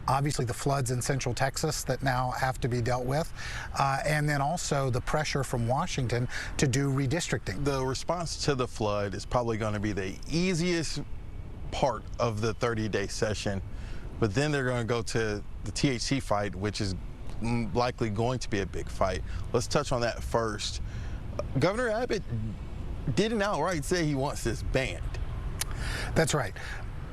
obviously the floods in Central Texas that now have to be dealt with, and then also the pressure from Washington to do redistricting. The response to the flood is probably going to be the easiest part of the 30-day session, but then they're going to go to the THC fight, which is likely going to be a big fight. Let's touch on that first. Governor Abbott didn't outright say he wants this banned. That's right.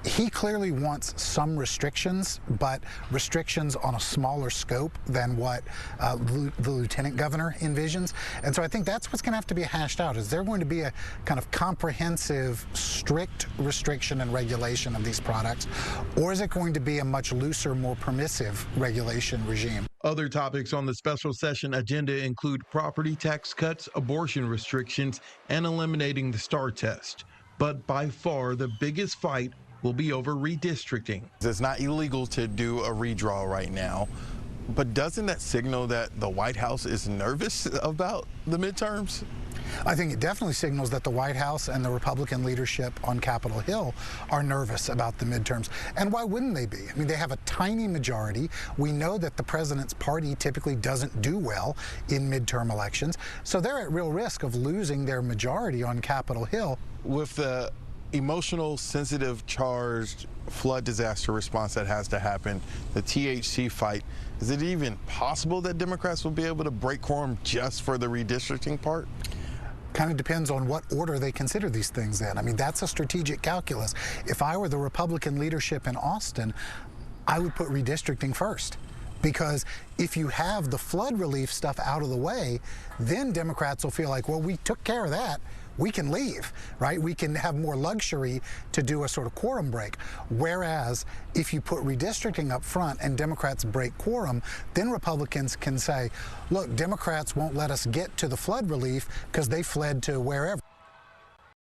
He clearly wants some restrictions, but restrictions on a smaller scope than what the lieutenant governor envisions. And so I think that's what's going to have to be hashed out. Is there going to be a kind of comprehensive, strict restriction and regulation of these products, or is it going to be a much looser, more permissive regulation regime? Other topics on the special session agenda include property tax cuts, abortion restrictions, and eliminating the STAR test. But by far the biggest fight will be over redistricting. It's not illegal to do a redraw right now, but doesn't that signal that the White House is nervous about the midterms? I think it definitely signals that the White House and the Republican leadership on Capitol Hill are nervous about the midterms. And why wouldn't they be? I mean, they have a tiny majority. We know that the president's party typically doesn't do well in midterm elections, so they're at real risk of losing their majority on Capitol Hill. With the emotional, sensitive, charged flood disaster response that has to happen, the THC fight, is it even possible that Democrats will be able to break quorum just for the redistricting part? Kind of depends on what order they consider these things in. I mean, that's a strategic calculus. If I were the Republican leadership in Austin, I would put redistricting first. Because if you have the flood relief stuff out of the way, then Democrats will feel like, well, we took care of that. We can leave, right? We can have more luxury to do a sort of quorum break. Whereas if you put redistricting up front and Democrats break quorum, then Republicans can say, look, Democrats won't let us get to the flood relief because they fled to wherever.